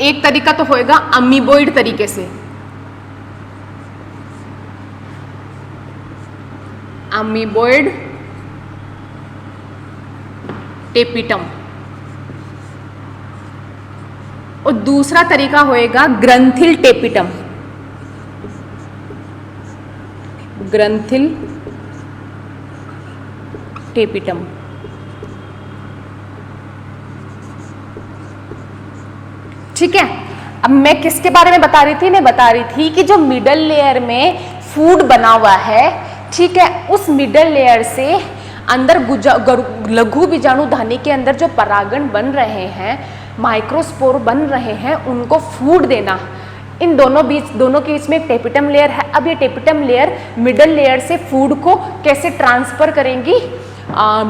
एक तरीका तो होएगा अमीबोइड तरीके से, अमीबोइड टेपिटम, और दूसरा तरीका होएगा ग्रंथिल टेपिटम, ग्रंथिल टेपिटम। ठीक है, अब मैं किसके बारे में बता रही थी? मैं बता रही थी कि जो मिडल लेयर में फूड बना हुआ है, ठीक है, उस मिडल लेयर से अंदर लघु बीजाणु धानी के अंदर जो परागण बन रहे हैं, माइक्रोस्पोर बन रहे हैं, उनको फूड देना। इन दोनों के बीच में एक टेपिटम लेयर है। अब ये टेपिटम लेयर मिडल लेयर से फूड को कैसे ट्रांसफर करेंगी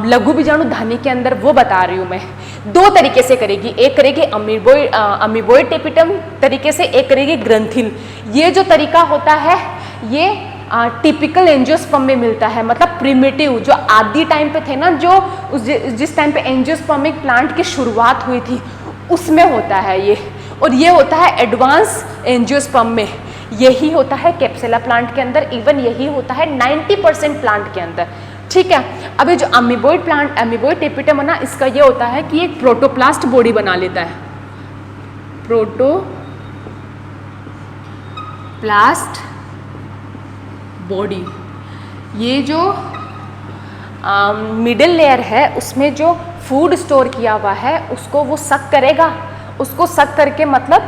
लघु बीजाणु धानी के अंदर, वो बता रही हूँ मैं। दो तरीके से करेगी, एक करेगी अमीबोइड टेपिटम तरीके से, एक करेगी ग्रंथिल। ये जो तरीका होता है ये टिपिकल एंजियोस्पर्म में मिलता है, मतलब प्रिमिटिव, जो आदि टाइम पे थे ना, जो जिस टाइम पे एंजियोस्पर्मिक प्लांट की शुरुआत हुई थी उसमें होता है ये। और ये होता है एडवांस एंजियोस्पर्म में, यही होता है कैप्सुला प्लांट के अंदर, इवन यही होता है 90% प्लांट के अंदर। ठीक है, अब ये जो अमीबोइड टेपिटम है ना, इसका ये होता है कि एक प्रोटोप्लास्ट बॉडी बना लेता है, प्रोटोप्लास्ट बॉडी। ये जो मिडिल लेयर है उसमें जो फूड स्टोर किया हुआ है उसको वो सक करेगा, उसको सक करके मतलब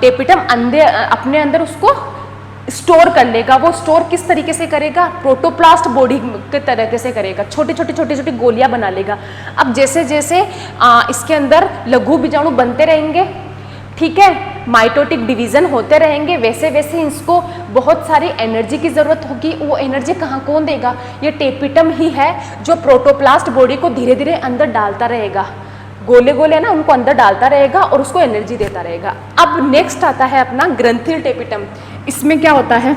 टेपिटम अपने अंदर उसको स्टोर कर लेगा। वो स्टोर किस तरीके से करेगा? प्रोटोप्लास्ट बॉडी के तरीके से करेगा, छोटी छोटी गोलियां बना लेगा। अब जैसे जैसे इसके अंदर लघु बीजाणु बनते रहेंगे, ठीक है, माइटोटिक डिवीजन होते रहेंगे, वैसे वैसे इसको बहुत सारी एनर्जी की जरूरत होगी। वो एनर्जी कौन देगा? ये टेपिटम ही है जो प्रोटोप्लास्ट बॉडी को धीरे धीरे अंदर डालता रहेगा, गोले गोले ना उनको अंदर डालता रहेगा और उसको एनर्जी देता रहेगा। अब नेक्स्ट आता है अपना ग्रंथिल टेपिटम। इसमें क्या होता है?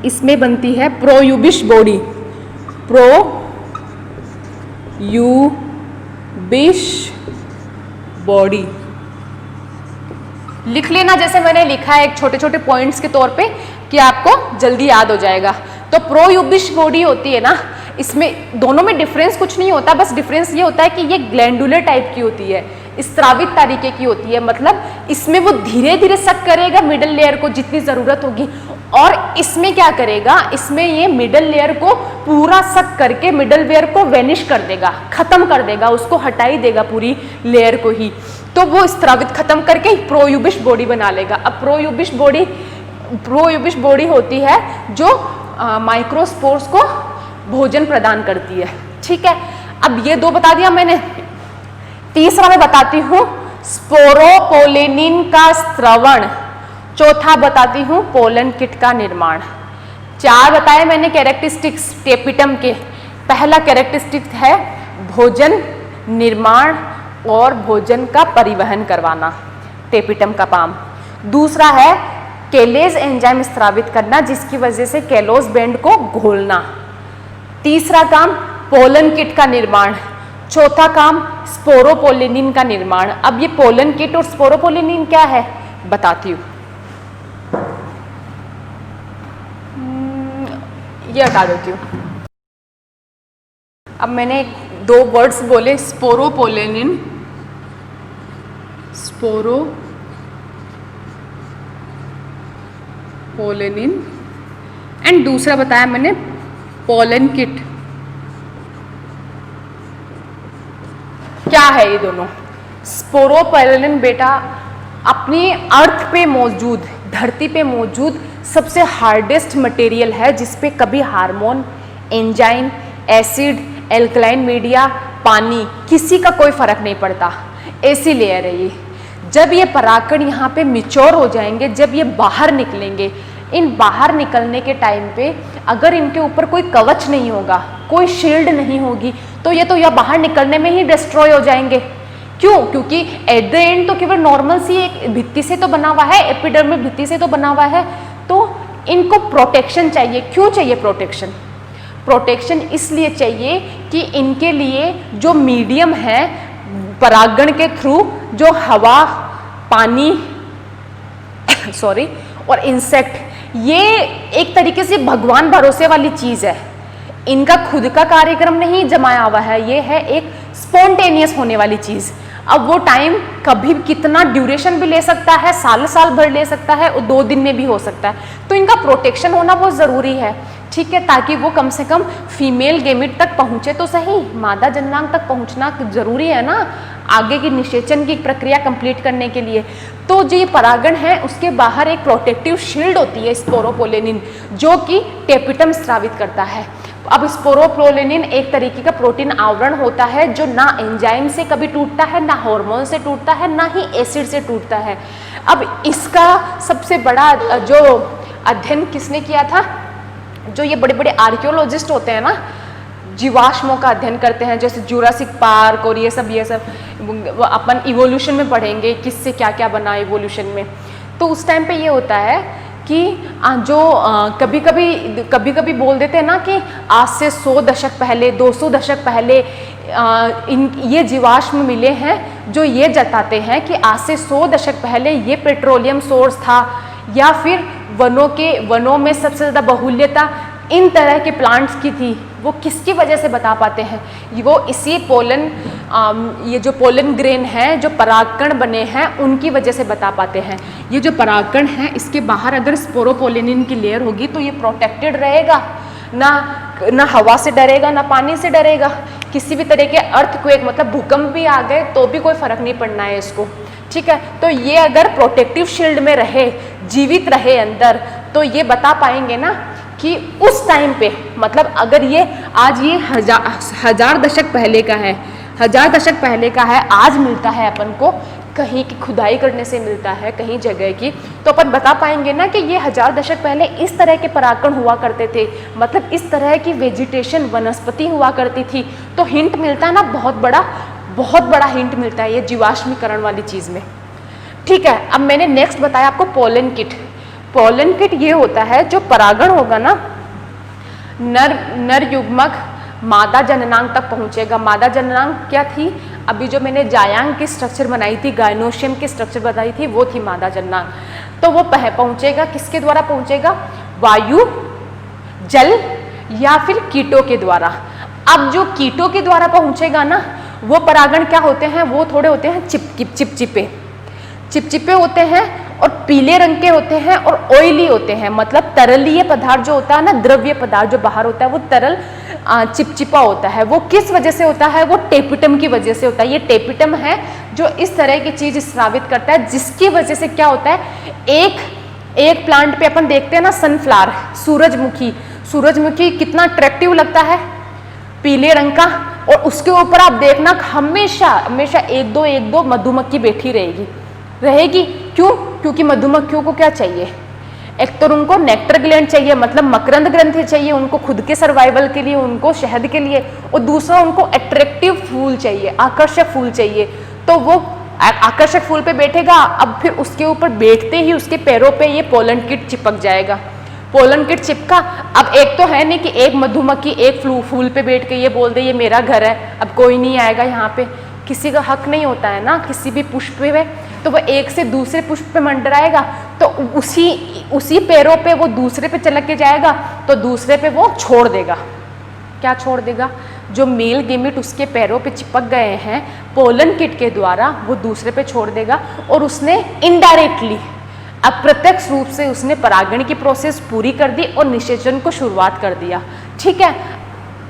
इसमें बनती है प्रोयूबिश बॉडी, प्रोयूबिश बॉडी। लिख लेना जैसे मैंने लिखा है, एक छोटे छोटे पॉइंट्स के तौर पे कि आपको जल्दी याद हो जाएगा। तो प्रोयूबिश बॉडी होती है ना, इसमें दोनों में डिफरेंस कुछ नहीं होता, बस डिफरेंस ये होता है कि ये ग्लैंडुलर टाइप की होती है, स्रावित तरीके की होती है, मतलब इसमें वो धीरे धीरे सक करेगा मिडल लेयर को जितनी जरूरत होगी। और इसमें क्या करेगा? इसमें ये मिडल लेयर को पूरा सक करके मिडल लेयर को वेनिश कर देगा, खत्म कर देगा, उसको हटा ही देगा पूरी लेयर को ही। तो वो स्रावित खत्म करके प्रोयूबिश बॉडी बना लेगा। अब प्रोयूबिश बॉडी होती है जो माइक्रोस्पोर्स को भोजन प्रदान करती है। ठीक है, अब ये दो बता दिया मैंने। तीसरा मैं बताती हूँ स्पोरोपोलेनिन का स्रवण, चौथा बताती हूँ पोलन किट का निर्माण। चार बताए मैंने कैरेक्टरिस्टिक्स टेपिटम के। पहला कैरेक्टरिस्टिक है भोजन निर्माण और भोजन का परिवहन करवाना, टेपिटम का काम। दूसरा है केलेज एंजाइम स्रावित करना, जिसकी वजह से केलोस बैंड को घोलना। तीसरा काम पोलन किट का निर्माण। चौथा काम स्पोरोपोलेनिन का निर्माण। अब ये पोलन किट और स्पोरोपोलेनिन क्या है बताती हूँ। ये हटा देती हूँ। अब मैंने दो वर्ड्स बोले, स्पोरोपोलेनिन, स्पोरोपोलेनिन, एंड दूसरा बताया मैंने पोलन किट। क्या है ये दोनों? स्पोरोपोलेनिन बेटा अपनी अर्थ पे मौजूद, धरती पे मौजूद सबसे हार्डेस्ट मटेरियल है, जिसपे कभी hormone, enzyme, acid, alkaline media, पानी, किसी का कोई फर्क नहीं पड़ता। ऐसी लेयर है ये। जब ये परागकण यहाँ पे मिच्योर हो जाएंगे, जब ये बाहर निकलेंगे, इन बाहर निकलने के टाइम पे अगर इनके ऊपर कोई कवच नहीं होगा, कोई शील्ड नहीं होगी, तो ये बाहर निकलने में ही डिस्ट्रॉय हो जाएंगे। क्यों? क्योंकि एट द एंड तो केवल नॉर्मल सी एक भित्ति से तो बना हुआ है, एपिडर्मिक भित्ति से तो बना हुआ है, तो इनको प्रोटेक्शन चाहिए। क्यों चाहिए प्रोटेक्शन? प्रोटेक्शन इसलिए चाहिए कि इनके लिए जो मीडियम है परागण के थ्रू जो हवा, पानी सॉरी और इंसेक्ट, ये एक तरीके से भगवान भरोसे वाली चीज है। इनका खुद का कार्यक्रम नहीं जमाया हुआ है, ये है एक स्पॉन्टेनियस होने वाली चीज। अब वो टाइम कभी कितना ड्यूरेशन भी ले सकता है, साल साल भर ले सकता है और 2 दिन में भी हो सकता है। तो इनका प्रोटेक्शन होना बहुत ज़रूरी है, ठीक है, ताकि वो कम से कम फीमेल गेमिट तक पहुंचे तो सही। मादा जननांग तक पहुंचना जरूरी है ना आगे की निषेचन की प्रक्रिया कंप्लीट करने के लिए। तो जो ये परागण है उसके बाहर एक प्रोटेक्टिव शील्ड होती है स्पोरोपोलेनिन, जो कि टेपिटम स्रावित करता है। अब स्पोरोपोलेनिन एक तरीके का प्रोटीन आवरण होता है जो ना एंजाइम से कभी टूटता है, ना हार्मोन से टूटता है, ना ही एसिड से टूटता है। अब इसका सबसे बड़ा जो अध्ययन किसने किया था, जो ये बड़े बड़े आर्कियोलॉजिस्ट होते हैं ना, जीवाश्मों का अध्ययन करते हैं, जैसे जुरासिक पार्क और ये सब अपन इवोल्यूशन में पढ़ेंगे किससे क्या क्या बना इवोल्यूशन में। तो उस टाइम पे ये होता है कि जो कभी कभी बोल देते हैं ना कि आज से 100 दशक पहले, 200 दशक पहले ये जीवाश्म मिले हैं जो ये जताते हैं कि आज से 100 दशक पहले ये पेट्रोलियम सोर्स था, या फिर वनों में सबसे ज़्यादा बहुल्यता इन तरह के प्लांट्स की थी। वो किसकी वजह से बता पाते हैं, वो इसी पोलन, ये जो पोलन ग्रेन है जो परागकण बने हैं उनकी वजह से बता पाते हैं। ये जो परागकण है इसके बाहर अगर स्पोरोपोलेनिन की लेयर होगी तो ये प्रोटेक्टेड रहेगा, ना हवा से डरेगा, ना पानी से डरेगा। किसी भी तरह के अर्थक्वेक मतलब भूकंप भी आ गए तो भी कोई फर्क नहीं पड़ना है इसको, ठीक है। तो ये अगर प्रोटेक्टिव शील्ड में रहे, जीवित रहे अंदर, तो ये बता पाएंगे ना कि उस टाइम पे, मतलब अगर ये आज ये हजार दशक पहले का है, 1000 दशक पहले का है, आज मिलता है अपन को कहीं की खुदाई करने से मिलता है कहीं जगह की, तो अपन बता पाएंगे ना कि ये 1000 दशक पहले इस तरह के परागकण हुआ करते थे, मतलब इस तरह की वेजिटेशन वनस्पति हुआ करती थी। तो हिंट मिलता है ना, बहुत बड़ा हिंट मिलता है ये जीवाश्मीकरण वाली चीज़ में, ठीक है। अब मैंने नेक्स्ट बताया आपको पोलन किट। पोलन किट ये होता है जो परागण होगा ना, नर युग्मक मादा जननांग तक पहुंचेगा। मादा जननांग क्या थी, अभी जो मैंने जायांग की स्ट्रक्चर बनाई थी, गायनोशियम की स्ट्रक्चर बताई थी, वो थी मादा जननांग। तो वो पहुंचेगा, किसके द्वारा पहुंचेगा, वायु, जल या फिर कीटों के द्वारा। अब जो कीटों के द्वारा पहुंचेगा ना, वो परागण क्या होते हैं, वो थोड़े होते हैं चिपचिपे होते हैं और पीले रंग के होते हैं और ऑयली होते हैं, मतलब तरलीय पदार्थ जो होता है ना, द्रव्य पदार्थ जो बाहर होता है वो तरल चिपचिपा होता है। वो किस वजह से होता है, वो टेपिटम की वजह से होता है। ये टेपिटम है जो इस तरह की चीज स्रावित करता है, जिसकी वजह से क्या होता है, एक प्लांट पे अपन देखते हैं ना सनफ्लावर, सूरजमुखी कितना अट्रैक्टिव लगता है, पीले रंग का, और उसके ऊपर आप देखना हमेशा एक दो मधुमक्खी बैठी रहेगी। क्यों? क्योंकि मधुमक्खियों को क्या चाहिए, एक तो उनको नेक्टर ग्लैंड चाहिए, मतलब मकरंद ग्रंथि चाहिए उनको खुद के सर्वाइवल के लिए, उनको शहद के लिए, और दूसरा उनको अट्रैक्टिव फूल चाहिए, आकर्षक फूल चाहिए। तो वो आकर्षक फूल पे बैठेगा, अब फिर उसके ऊपर बैठते ही उसके पैरों पे ये पोलन किट चिपक जाएगा। पोलन किट चिपका, अब एक तो है नहीं कि एक मधुमक्खी एक फूल पे बैठ के ये बोल दे ये मेरा घर है, अब कोई नहीं आएगा यहाँ पे, किसी का हक नहीं होता है ना किसी भी पुष्प पे, तो वह एक से दूसरे पुष्प पे मंडराएगा, तो उसी पैरों पे वो दूसरे पे चलक के जाएगा, तो दूसरे पे वो छोड़ देगा। क्या छोड़ देगा, जो मेल गेमिट उसके पैरों पे चिपक गए हैं पोलन किट के द्वारा, वो दूसरे पे छोड़ देगा, और उसने इनडायरेक्टली, अप्रत्यक्ष रूप से उसने परागण की प्रोसेस पूरी कर दी और निषेचन को शुरुआत कर दिया, ठीक है।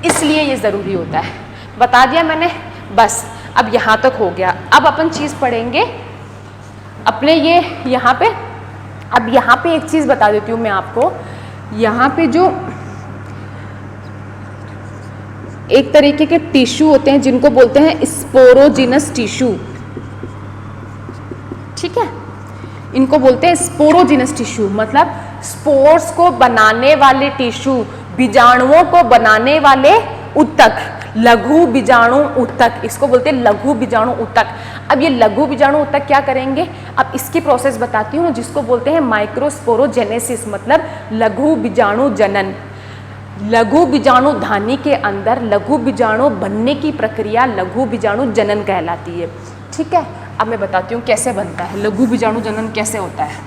इसलिए ये जरूरी होता है, बता दिया मैंने, बस अब यहाँ तक हो गया। अब अपन चीज पढ़ेंगे अपने ये यहाँ पे। अब यहाँ पे एक चीज बता देती हूँ मैं आपको, यहाँ पे जो एक तरीके के टिश्यू होते हैं जिनको बोलते हैं स्पोरोजिनस टिश्यू, ठीक है, इनको बोलते हैं स्पोरोजिनस टिश्यू, मतलब स्पोर्स को बनाने वाले टिश्यू, बीजाणुओं को बनाने वाले ऊतक, लघु बीजाणु ऊतक, इसको बोलते हैं लघु बीजाणु ऊतक। अब ये लघु बीजाणु ऊतक क्या करेंगे, अब इसकी प्रोसेस बताती हूँ, जिसको बोलते हैं माइक्रोस्पोरोजेनेसिस, मतलब लघु बीजाणु जनन। लघु बीजाणु धानी के अंदर लघु बीजाणु बनने की प्रक्रिया लघु बीजाणु जनन कहलाती है। ठीक है, अब मैं बताती हूँ कैसे बनता है लघु बीजाणु जनन, कैसे होता है।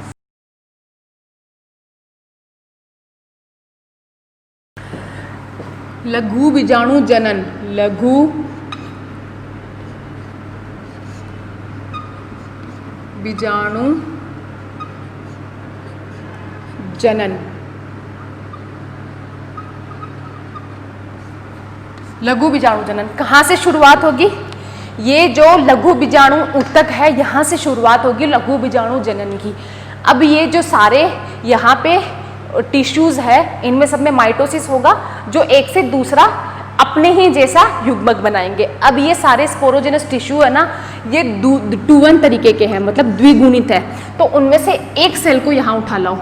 लघु बीजाणु जनन, लघु बीजाणु जनन, लघु बीजाणु जनन कहाँ से शुरुआत होगी? ये जो लघु बीजाणु ऊतक है यहाँ से शुरुआत होगी लघु बीजाणु जनन की। अब ये जो सारे यहाँ पे टिश्यूज है इनमें सब में माइटोसिस होगा जो एक से दूसरा अपने ही जैसा युग्मक बनाएंगे। अब ये सारे स्पोरोजेनस टिश्यू है ना, ये 2-1 तरीके के हैं, मतलब द्विगुणित है। तो उनमें से एक सेल को यहाँ उठा लाओ।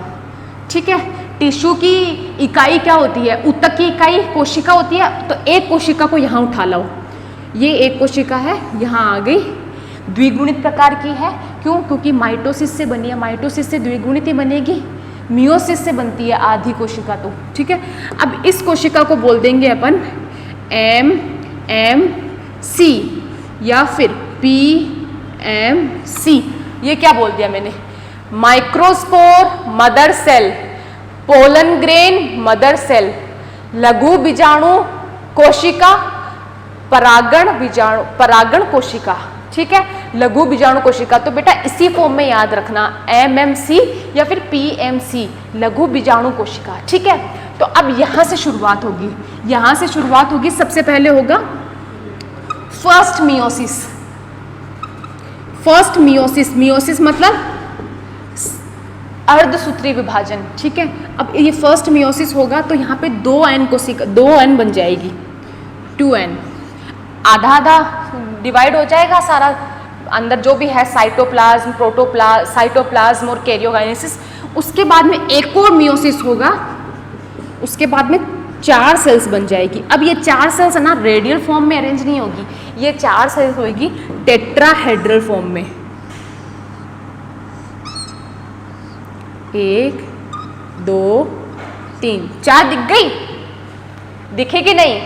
ठीक है, टिश्यू की इकाई क्या होती है? ऊतक की इकाई कोशिका होती है। तो एक कोशिका को यहाँ उठा लाओ, ये एक कोशिका है, यहाँ आ गई, द्विगुणित प्रकार की है। क्यों? क्योंकि माइटोसिस से बनी है, माइटोसिस से द्विगुणित ही बनेगी, मियोसिस से बनती है आधी कोशिका। तो ठीक है, अब इस कोशिका को बोल देंगे अपन MMC या फिर PMC। ये क्या बोल दिया मैंने? Microspore mother cell, pollen grain mother cell, लघु बीजाणु कोशिका, परागण कोशिका। ठीक है, लघु बीजाणु कोशिका। तो बेटा इसी फॉर्म में याद रखना, MMC या फिर PMC, लघु बीजाणु कोशिका। ठीक है, तो अब यहां से शुरुआत होगी, यहां से शुरुआत होगी। सबसे पहले होगा first meiosis. First meiosis, meiosis मतलब अर्धसूत्री विभाजन। ठीक है, अब ये फर्स्ट मियोसिस होगा तो यहाँ पे 2N कोशिका, 2N बन जाएगी, 2N, आधा आधा डिवाइड हो जाएगा सारा, अंदर जो भी है साइटोप्लाज्म, प्रोटोप्लाज्म, साइटोप्लाज्म और कैरियोकाइनेसिस। उसके बाद में एक और मियोसिस होगा, उसके बाद में 4 सेल्स बन जाएगी। अब ये 4 सेल्स है ना रेडियल फॉर्म में अरेंज नहीं होगी, ये 4 सेल्स होगी टेट्राहेड्रल फॉर्म में। 1 2 3 4 दिख गई? दिखेगी नहीं?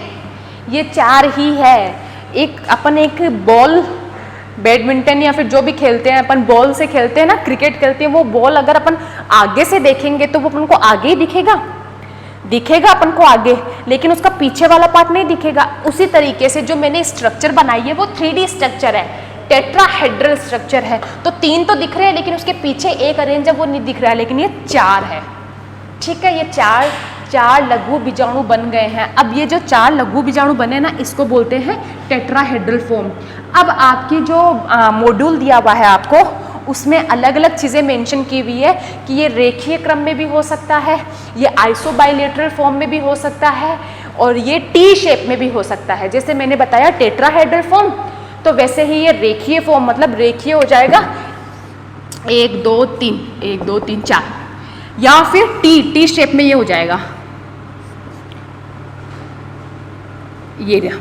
ये 4 ही है। एक बॉल, बैडमिंटन या फिर जो भी खेलते हैं अपन, बॉल से खेलते हैं ना, क्रिकेट खेलते हैं, वो बॉल अगर अपन आगे से देखेंगे तो वो अपन को आगे ही दिखेगा अपन को आगे, लेकिन उसका पीछे वाला पार्ट नहीं दिखेगा। उसी तरीके से जो मैंने स्ट्रक्चर बनाई है वो 3D स्ट्रक्चर है, टेट्राहेड्रल स्ट्रक्चर है। तो 3 तो दिख रहे हैं लेकिन उसके पीछे एक अरेंज है वो नहीं दिख रहा है, लेकिन ये 4 है। ठीक है, ये 4 लघु बीजाणु बन गए हैं। अब ये जो 4 लघु बीजाणु बने ना, इसको बोलते हैं टेट्राहेड्रल फॉर्म। अब आपकी जो मॉड्यूल दिया हुआ है आपको, उसमें अलग अलग चीज़ें मेंशन की हुई है कि ये रेखीय क्रम में भी हो सकता है, ये आइसोबाइलेटरल फॉर्म में भी हो सकता है, और ये टी शेप में भी हो सकता है। जैसे मैंने बताया टेट्राहेड्रल फॉर्म, तो वैसे ही ये रेखीय फॉर्म, मतलब रेखीय हो जाएगा 1 2 3 1 2 3 4, या फिर टी शेप में ये हो जाएगा, ये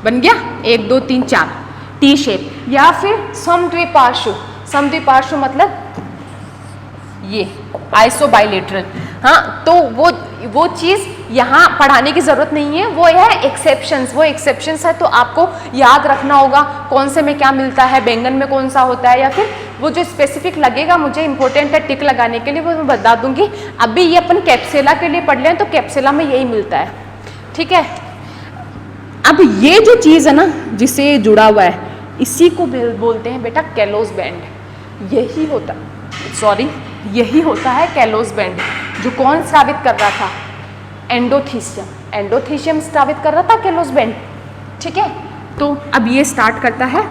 बन गया 1 2 3 4 टी शेप, या फिर समद्विपार्श्व। समद्विपार्श्व मतलब ये आइसोबाइलेटरल। हाँ, तो वो चीज़ यहाँ पढ़ाने की ज़रूरत नहीं है, वो है एक्सेप्शंस। वो एक्सेप्शंस है तो आपको याद रखना होगा कौन से में क्या मिलता है, बैंगन में कौन सा होता है, या फिर वो जो स्पेसिफिक लगेगा मुझे इंपॉर्टेंट है टिक लगाने के लिए, वो मैं बता दूंगी। अभी ये अपन कैप्सेला के लिए पढ़ लें तो कैप्सेला में यही मिलता है। ठीक है, अब ये जो चीज़ है ना जिससे जुड़ा हुआ है, इसी को बोलते हैं बेटा कैलोस बैंड। यही होता है कैलोस बैंड। जो कौन स्रावित कर रहा था? एंडोथीशियम स्रावित कर रहा था कैलोस बैंड। ठीक है, तो अब ये स्टार्ट करता है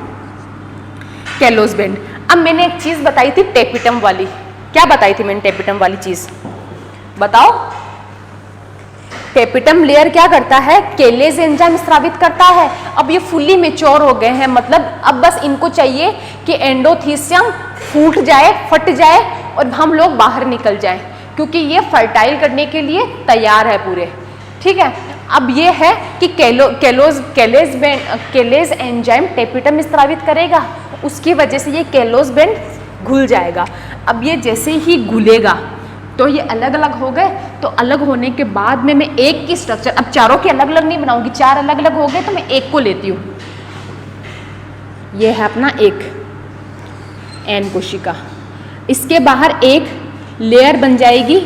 कैलोस बैंड। अब मैंने एक चीज़ बताई थी टेपिटम वाली। क्या बताई थी मैंने टेपिटम वाली चीज़? बताओ। टेपिटम लेयर क्या करता है? केलेज एंजाइम स्रावित करता है। अब ये फुल्ली मेच्योर हो गए हैं, मतलब अब बस इनको चाहिए कि एंडोथीसियम फूट जाए, फट जाए और हम लोग बाहर निकल जाएं, क्योंकि ये फर्टाइल करने के लिए तैयार है पूरे। ठीक है, अब ये है कि केलेज एंजाइम टेपिटम स्रावित करेगा, उसकी वजह से ये कैलोस बैंड घुल जाएगा। अब ये जैसे ही घुलेगा तो ये अलग अलग हो गए। तो अलग होने के बाद में मैं एक की स्ट्रक्चर, अब चारों के अलग अलग नहीं बनाऊंगी, चार अलग अलग हो गए तो मैं एक को लेती हूँ। ये है अपना एक एन कोशिका, इसके बाहर एक लेयर बन जाएगी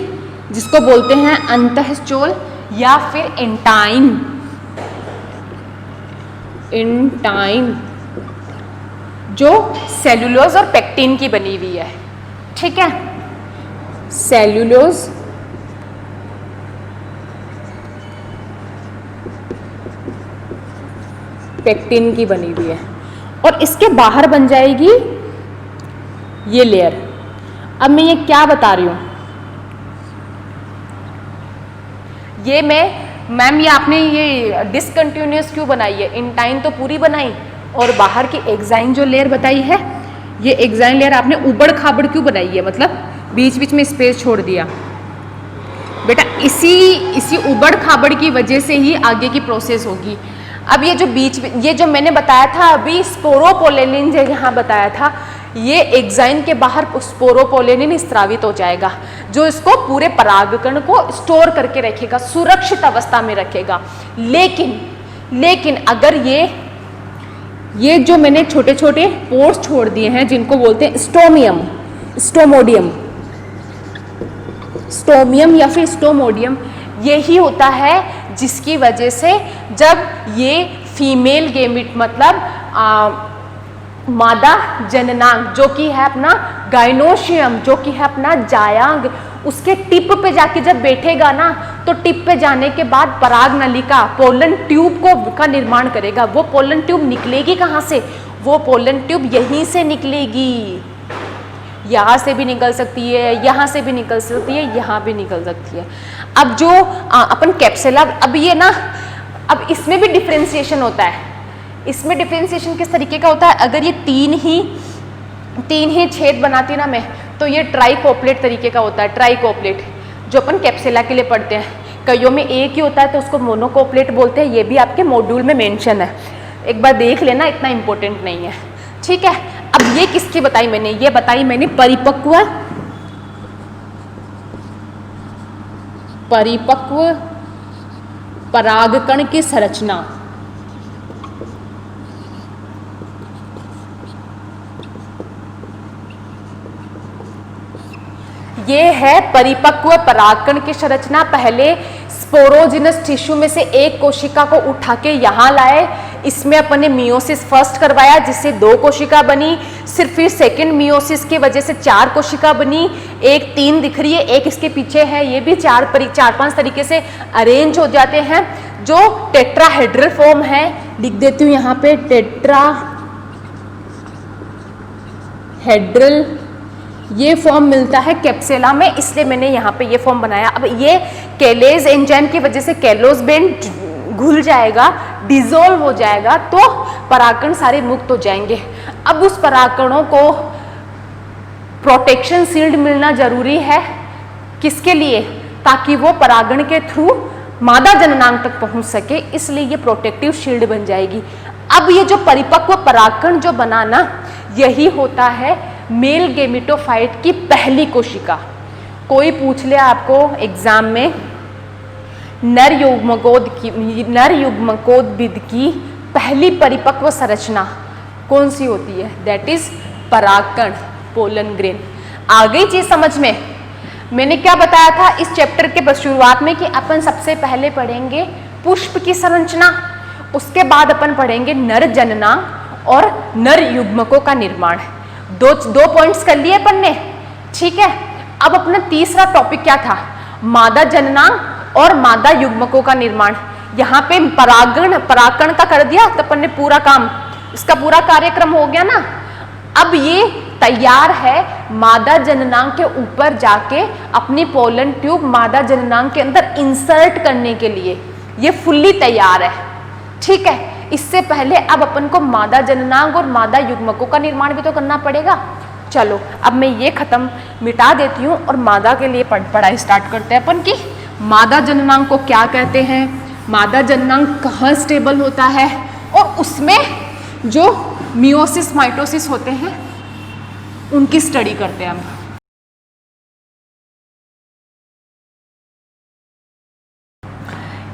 जिसको बोलते हैं अंतःस्टोल या फिर इंटाइन। इंटाइन जो सेलुलोज और पेक्टिन की बनी हुई है, ठीक है। सेलुलोज पेक्टिन की बनी हुई है और इसके बाहर बन जाएगी ये लेयर। अब मैं ये क्या बता रही हूं, ये मैम ये आपने ये डिसकंटिन्यूअस क्यों बनाई है? इंटाइन तो पूरी बनाई और बाहर की एक्साइन जो लेयर बताई है, ये एक्साइन लेयर आपने उबड़ खाबड़ क्यों बनाई है? मतलब बीच बीच में स्पेस छोड़ दिया। बेटा इसी उबड़ खाबड़ की वजह से ही आगे की प्रोसेस होगी। अब ये जो ये जो मैंने बताया था अभी स्पोरोपोलेनिन जो यहाँ बताया था, ये एक्साइन के बाहर स्पोरोपोलेनिन स्त्रावित हो जाएगा जो इसको पूरे परागकण को स्टोर करके रखेगा, सुरक्षित अवस्था में रखेगा। लेकिन अगर ये जो मैंने छोटे छोटे पोर्स छोड़ दिए हैं जिनको बोलते हैं स्टोमियम या फिर स्टोमोडियम, यही होता है जिसकी वजह से जब ये फीमेल गेमिट मतलब मादा जननांग जो कि है अपना गाइनोशियम, जो कि है अपना जायांग, उसके टिप पे जाके जब बैठेगा ना, तो टिप पे जाने के बाद पराग नलिका पोलन ट्यूब का निर्माण करेगा। वो पोलन ट्यूब निकलेगी कहाँ से? वो पोलन ट्यूब यहीं से निकलेगी। यहाँ से भी निकल सकती है, यहाँ से भी निकल सकती है, यहाँ भी निकल सकती है। अब जो अपन कैप्सुला, अब ये ना, अब इसमें भी डिफ्रेंसिएशन होता है। इसमें डिफ्रेंसिएशन किस तरीके का होता है? अगर ये तीन ही छेद बनाती ना मैं, तो ये ट्राइकोप्लेट तरीके का होता है। ट्राइकोप्लेट जो अपन कैप्सुला के लिए पढ़ते हैं, कईयों में एक ही होता है तो उसको मोनोकोप्लेट बोलते हैं। ये भी आपके मॉड्यूल में मेंशन है, एक बार देख लेना, इतना इंपॉर्टेंट नहीं है, ठीक है। अब ये किसकी बताई मैंने? ये बताई मैंने परिपक्व परागकण की संरचना। ये है परिपक्व परागकण की संरचना। पहले स्पोरोजिनस टिश्यू में से एक कोशिका को उठा के यहाँ लाए, इसमें अपन ने मियोसिस फर्स्ट करवाया जिससे 2 कोशिका बनी, फिर सेकंड मियोसिस की वजह से 4 कोशिका बनी, एक 3 दिख रही है, एक इसके पीछे है, ये भी 4-5 तरीके से अरेंज हो जाते हैं जो टेट्राहेड्रल फॉर्म है। लिख देती हूँ यहाँ पे टेट्राहेड्रल, ये फॉर्म मिलता है कैप्सुला में, इसलिए मैंने यहाँ पे ये फॉर्म बनाया। अब ये केलेज एंजाइम की वजह से केलोज बेंड घुल जाएगा, डिसॉल्व हो जाएगा, तो परागकण सारे मुक्त हो जाएंगे। अब उस परागकणों को प्रोटेक्शन शील्ड मिलना जरूरी है, किसके लिए? ताकि वो परागण के थ्रू मादा जननांग तक पहुंच सके, इसलिए ये प्रोटेक्टिव शील्ड बन जाएगी। अब ये जो परिपक्व परागकण जो बना ना, यही होता है मेल गेमिटोफाइट की पहली कोशिका। कोई पूछ ले आपको एग्जाम में, नर युग्मकोद्भिद की पहली परिपक्व संरचना कौन सी होती है? दैट इज परागकण, पोलन ग्रेन। आ गई चीज समझ में? मैंने क्या बताया था इस चैप्टर के शुरुआत में कि अपन सबसे पहले पढ़ेंगे पुष्प की संरचना, उसके बाद अपन पढ़ेंगे नर जननांग और नर युग्मकों का निर्माण। दो पॉइंट्स कर लिए अपन ने, ठीक है। अब अपना तीसरा टॉपिक क्या था? मादा जननांग और मादा युग्मकों का निर्माण। यहाँ पे परागकण का कर दिया तो अपन ने पूरा काम, इसका पूरा कार्यक्रम हो गया ना। अब ये तैयार है मादा जननांग के ऊपर जाके अपनी पोलन ट्यूब मादा जननांग के अंदर इंसर्ट करने के लिए, ये फुल्ली तैयार है, ठीक है। इससे पहले अब अपन को मादा जननांग और मादा युग्मकों का निर्माण भी तो करना पड़ेगा। चलो अब मैं ये खत्म मिटा देती हूँ और मादा के लिए पढ़ाई स्टार्ट करते हैं अपन की। मादा जननांग को क्या कहते हैं, मादा जननांग कहाँ स्टेबल होता है, और उसमें जो मियोसिस माइटोसिस होते हैं उनकी स्टडी करते हैं हम।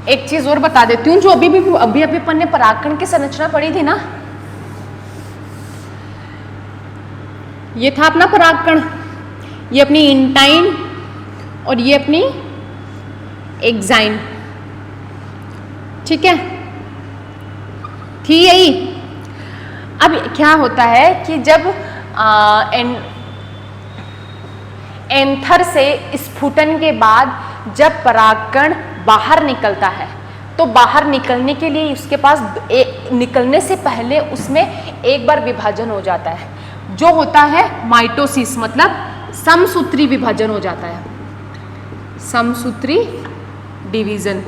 एक चीज और बता देती हूँ, जो अभी अपन ने परागकण की संरचना पढ़ी थी ना, ये था अपना परागकण, ये अपनी इंटाइन और ये अपनी एक्साइन, ठीक है, थी यही। अब क्या होता है कि जब एंथर से स्फुटन के बाद जब परागकण बाहर निकलता है, तो बाहर निकलने के लिए उसके पास निकलने से पहले उसमें एक बार विभाजन हो जाता है, जो होता है माइटोसिस, मतलब समसूत्री विभाजन हो जाता है, समसूत्री डिवीजन।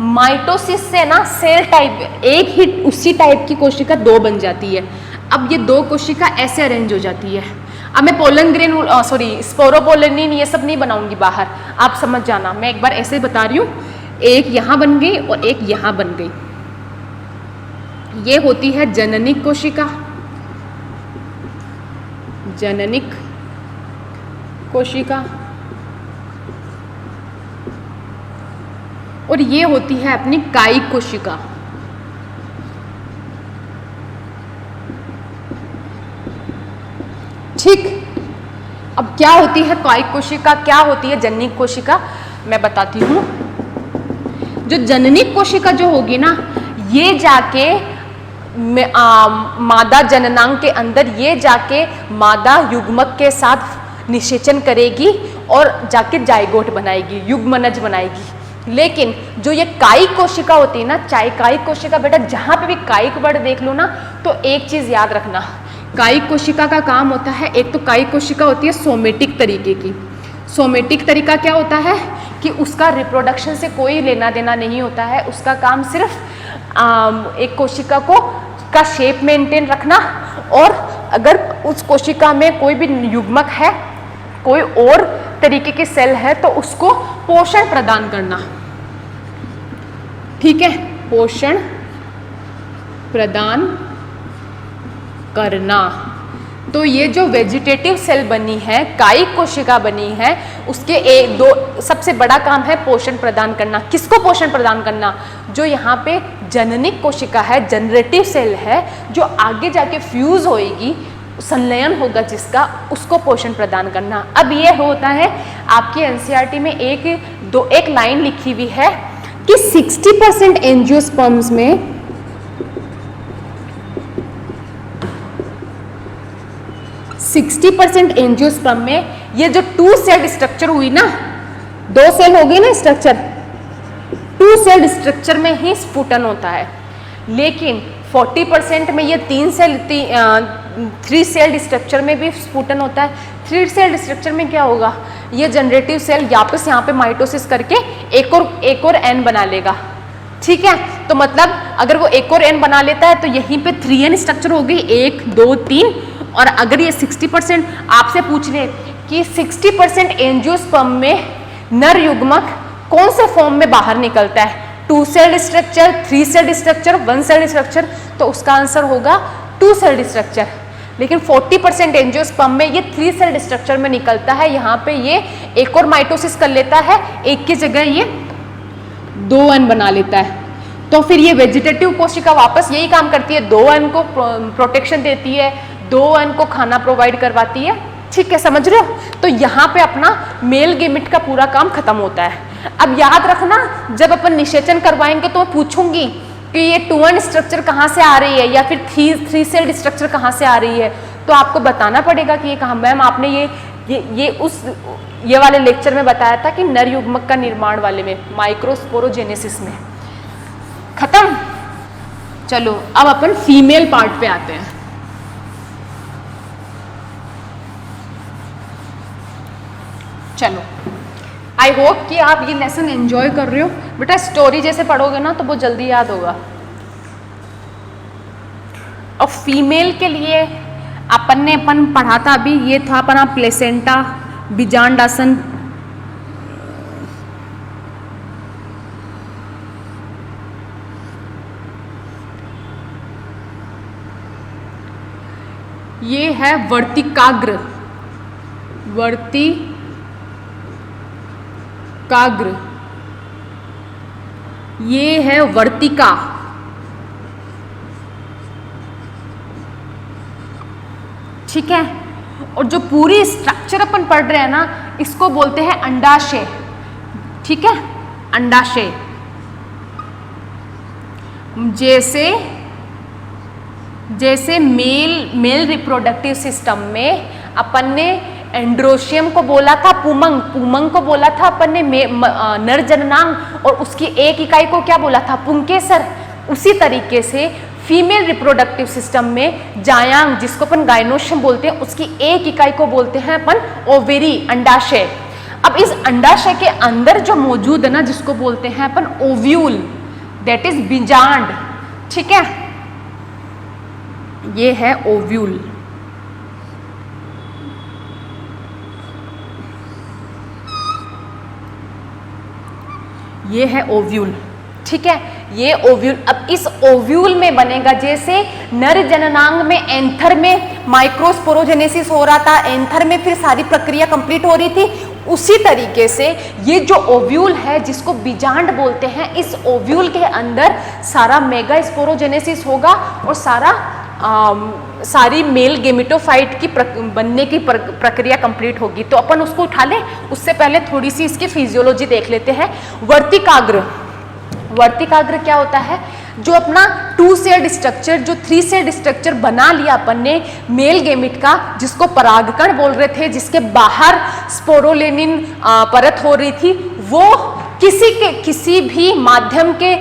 माइटोसिस से ना सेल टाइप एक ही उसी टाइप की कोशिका दो बन जाती है। अब ये दो कोशिका ऐसे अरेंज हो जाती है। अब मैं पोलन ग्रेन स्पोरोपोलिन ये सब नहीं बनाऊंगी बाहर, आप समझ जाना, मैं एक बार ऐसे ही बता रही हूँ। एक यहाँ बन गई और एक यहाँ बन गई, ये होती है जननिक कोशिका, जननिक कोशिका, और ये होती है अपनी कायिक कोशिका। ठीक, अब क्या होती है कायिक कोशिका, क्या होती है जननिक कोशिका, मैं बताती हूँ। जो जननिक कोशिका जो होगी ना, ये जाके मादा जननांग के अंदर ये जाके मादा युग्मक के साथ निषेचन करेगी और जाके जाइगोट बनाएगी, युग्मनज बनाएगी। लेकिन जो ये कायिक कोशिका होती है ना, चाहे कायिक कोशिका, बेटा जहां पे भी कायिक वर्ड देख लो ना, तो एक चीज याद रखना, कायिक कोशिका का काम होता है, एक तो कायिक कोशिका होती है सोमेटिक तरीके की। सोमेटिक तरीका क्या होता है कि उसका रिप्रोडक्शन से कोई लेना देना नहीं होता है, उसका काम सिर्फ एक कोशिका को का शेप मेंटेन रखना, और अगर उस कोशिका में कोई भी युग्मक है, कोई और तरीके के सेल है, तो उसको पोषण प्रदान करना, ठीक है, पोषण प्रदान करना। तो ये जो वेजिटेटिव सेल बनी है, कायिक कोशिका बनी है, उसके एक दो सबसे बड़ा काम है पोषण प्रदान करना। किसको पोषण प्रदान करना? जो यहाँ पे जननिक कोशिका है, जनरेटिव सेल है, जो आगे जाके फ्यूज होएगी, संलयन होगा जिसका, उसको पोषण प्रदान करना। अब ये होता है आपके एनसीईआरटी में एक लाइन लिखी हुई है कि 60% एंजियोस्पर्म्स में 60% एंजियोस्पर्म में ये जो टू सेल्ड स्ट्रक्चर हुई ना, दो सेल हो गई ना स्ट्रक्चर, टू सेल्ड स्ट्रक्चर में ही स्फुटन होता है। लेकिन 40% में ये थ्री सेल्ड स्ट्रक्चर में भी स्फुटन होता है। थ्री सेल्ड स्ट्रक्चर में क्या होगा, ये जनरेटिव सेल वापस यहाँ पे माइटोसिस करके एक और एन बना लेगा, ठीक है। तो मतलब अगर वो एक और एन बना लेता है तो यहीं पे 3n स्ट्रक्चर हो गई, 1 2 3। और अगर ये 60% आपसे पूछ ले कि 60% एंजियोस्पर्म में नर युग्मक कौन से फॉर्म में बाहर निकलता है, 2 sailed structure, 3 sailed structure, 1 sailed structure, तो उसका आंसर होगा 2 सेल्ड स्ट्रक्चर। लेकिन 40% एंजियोस्पर्म में ये 3 सेल्ड स्ट्रक्चर में निकलता है। यहाँ पे ये एक और माइटोसिस कर लेता है, एक की जगह ये 2n बना लेता है। तो फिर ये वेजिटेटिव कोशिका वापस यही काम करती है, 2n को प्रोटेक्शन देती है, 2n को खाना प्रोवाइड करवाती है, ठीक है, समझ रहे हो। तो यहाँ पे अपना मेल गेमिट का पूरा काम खत्म होता है। अब याद रखना, जब अपन निषेचन करवाएंगे तो पूछूंगी कि ये 2n स्ट्रक्चर कहाँ से आ रही है या फिर 3 सेल्ड स्ट्रक्चर कहाँ से आ रही है, तो आपको बताना पड़ेगा कि ये कहाँ। मैम आपने ये वाले लेक्चर में बताया था कि नर युग्मक का निर्माण वाले में, माइक्रोस्पोरोजेनेसिस में। खत्म। चलो अब अपन फीमेल पार्ट पे आते हैं। चलो, आई होप कि आप ये लेसन एंजॉय कर रहे हो। बेटा स्टोरी जैसे पढ़ोगे ना तो वो जल्दी याद होगा। और फीमेल के लिए अपन पढ़ा था अभी, ये था अपना प्लेसेंटा, बिजांडासन, ये है वर्तिकाग्र, वर्तिकाग्र, ये है वर्तिका, ठीक है। और जो पूरी स्ट्रक्चर अपन पढ़ रहे हैं ना, इसको बोलते हैं अंडाशय, ठीक है, अंडाशय। जैसे मेल रिप्रोडक्टिव सिस्टम में अपन ने एंड्रोशियम को बोला था पुमंग, पुमंग को बोला था अपन ने नर जननांग, और उसकी एक इकाई को क्या बोला था, पुंकेसर। उसी तरीके से फीमेल रिप्रोडक्टिव सिस्टम में जायांग, जिसको अपन गायनोशियम बोलते हैं, उसकी एक इकाई को बोलते हैं अपन ओवेरी, अंडाशय। अब इस अंडाशय के अंदर जो मौजूद है ना, जिसको बोलते हैं अपन ओव्यूल, दैट इज बीजांड, ठीक है। ये है ओव्यूल। ये है ओव्यूल, ठीक है। ये ओव्यूल, अब इस ओव्यूल में बनेगा, जैसे नर जननांग में एंथर में माइक्रोस्पोरोजेनेसिस हो रहा था, एंथर में फिर सारी प्रक्रिया कंप्लीट हो रही थी, उसी तरीके से ये जो ओव्यूल है, जिसको बीजांड बोलते हैं, इस ओव्यूल के अंदर सारा मेगा स्पोरोजेनेसिस होगा और सारी मेल गेमेटोफाइट की बनने की प्रक्रिया कंप्लीट होगी। तो अपन उसको उठा लें, उससे पहले थोड़ी सी इसकी फिजियोलॉजी देख लेते हैं। वर्तिकाग्र, वर्तिकाग्र क्या होता है, जो अपना 2 सेल्ड स्ट्रक्चर, जो 3 सेल्ड स्ट्रक्चर बना लिया अपन ने मेल गेमिट का, जिसको परागकण बोल रहे थे, जिसके बाहर स्पोरोलेनिन परत हो रही थी, वो किसी भी माध्यम के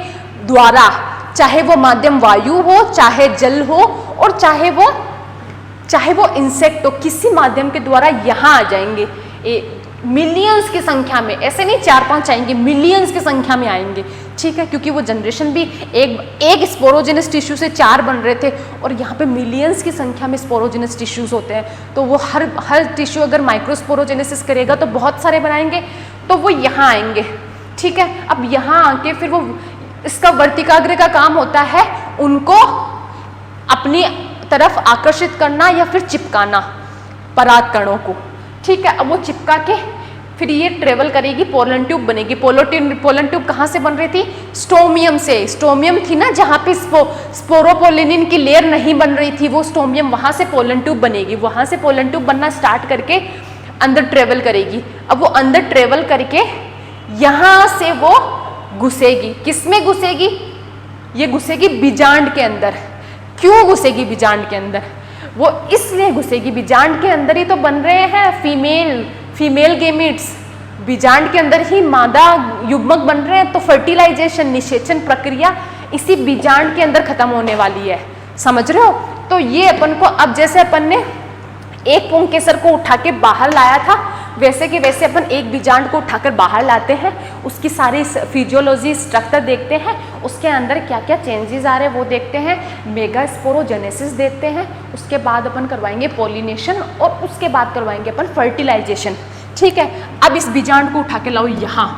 द्वारा, चाहे वो माध्यम वायु हो, चाहे जल हो, और चाहे वो इंसेक्ट हो, किसी माध्यम के द्वारा यहाँ आ जाएंगे। मिलियंस की संख्या में, ऐसे नहीं 4-5 आएंगे, मिलियंस की संख्या में आएंगे, ठीक है। क्योंकि वो जनरेशन भी एक स्पोरोजेनस टिश्यू से 4 बन रहे थे, और यहाँ पे मिलियंस की संख्या में स्पोरोजेनस टिश्यूज होते हैं। तो वो हर टिश्यू अगर माइक्रोस्पोरोजेनेसिस करेगा तो बहुत सारे बनाएंगे, तो वो यहाँ आएंगे, ठीक है। अब यहाँ आके फिर वो, इसका वर्तिकाग्र का काम होता है उनको अपनी तरफ आकर्षित करना या फिर चिपकाना परागकणों को, ठीक है। अब वो चिपका के फिर ये ट्रेवल करेगी, पोलन ट्यूब बनेगी। पोलन ट्यूब कहाँ से बन रही थी, स्टोमियम से। स्टोमियम थी ना जहाँ पे स्पोरोपोलिनिन की लेयर नहीं बन रही थी, वो स्टोमियम, वहाँ से पोलन ट्यूब बनेगी। वहाँ से पोलन ट्यूब बनना स्टार्ट करके अंदर ट्रेवल करेगी। अब वो अंदर ट्रेवल करके यहाँ से वो घुसेगी, किसमें घुसेगी, ये घुसेगी बीजांड के अंदर। क्यों घुसेगी बीजांड के अंदर, वो इसलिए घुसेगी, बीजांड के अंदर ही तो बन रहे हैं फीमेल गेमिट्स, बीजांड के अंदर ही मादा युग्मक बन रहे हैं, तो फर्टिलाइजेशन, निषेचन प्रक्रिया इसी बीजांड के अंदर खत्म होने वाली है, समझ रहे हो। तो ये अपन को, अब जैसे अपन ने एक पुंकेसर को उठा के बाहर लाया था, वैसे कि वैसे अपन एक बीजांड को उठाकर बाहर लाते हैं, उसकी सारी फिजियोलॉजी, स्ट्रक्चर देखते हैं, उसके अंदर क्या क्या चेंजेस आ रहे हैं वो देखते हैं, मेगा स्पोरोजेनेसिस देखते हैं, उसके बाद अपन करवाएंगे पोलिनेशन, और उसके बाद करवाएंगे अपन फर्टिलाइजेशन, ठीक है। अब इस बीजांड को उठा के लाओ यहाँ,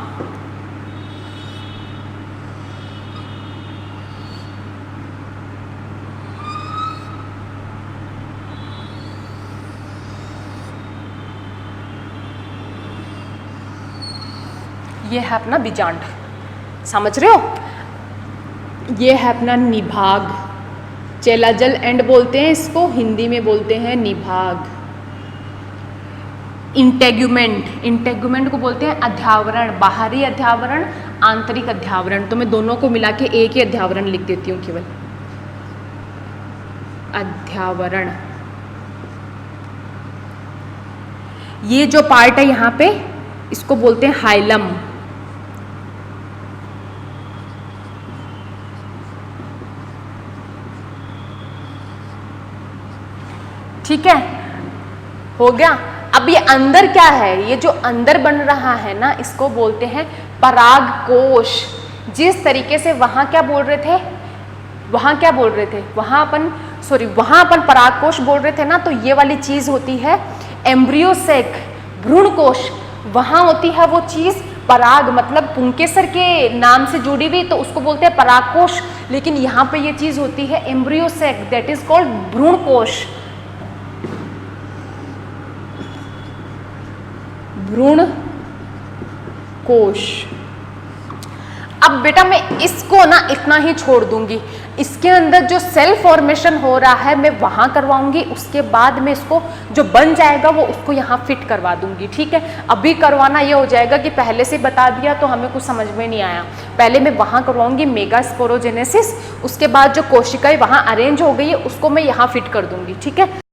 ये है अपना बीजांड, समझ रहे हो। ये है अपना निभाग, चेलाजल एंड बोलते हैं इसको, हिंदी में बोलते हैं निभाग। इंटेगुमेंट को बोलते हैं अध्यावरण, बाहरी अध्यावरण, आंतरिक अध्यावरण। तो मैं दोनों को मिला के एक ही अध्यावरण लिख देती हूँ, केवल अध्यावरण। ये जो पार्ट है यहाँ पे, इसको बोलते हैं हाइलम। ठीक है, हो गया। अब ये अंदर क्या है, ये जो अंदर बन रहा है ना, इसको बोलते हैं पराग कोश। जिस तरीके से वहां क्या बोल रहे थे, वहां अपन पराग कोश बोल रहे थे ना, तो ये वाली चीज होती है एम्ब्रियोसेक, भ्रूण कोश। वहां होती है वो चीज पराग, मतलब पुंकेसर के नाम से जुड़ी हुई, तो उसको बोलते हैं पराग कोश। लेकिन यहाँ पे ये चीज होती है एम्ब्रियोसेक, दैट इज कॉल्ड भ्रूण कोश। भ्रूण कोश। अब बेटा मैं इसको ना इतना ही छोड़ दूंगी, इसके अंदर जो सेल फॉर्मेशन हो रहा है मैं वहां करवाऊंगी, उसके बाद में इसको जो बन जाएगा वो उसको यहाँ फिट करवा दूंगी, ठीक है। अभी करवाना ये हो जाएगा कि पहले से बता दिया तो हमें कुछ समझ में नहीं आया, पहले मैं वहां करवाऊंगी मेगास्पोरोजेनेसिस, उसके बाद जो कोशिकाएं वहां अरेंज हो गई है उसको मैं यहाँ फिट कर दूंगी, ठीक है।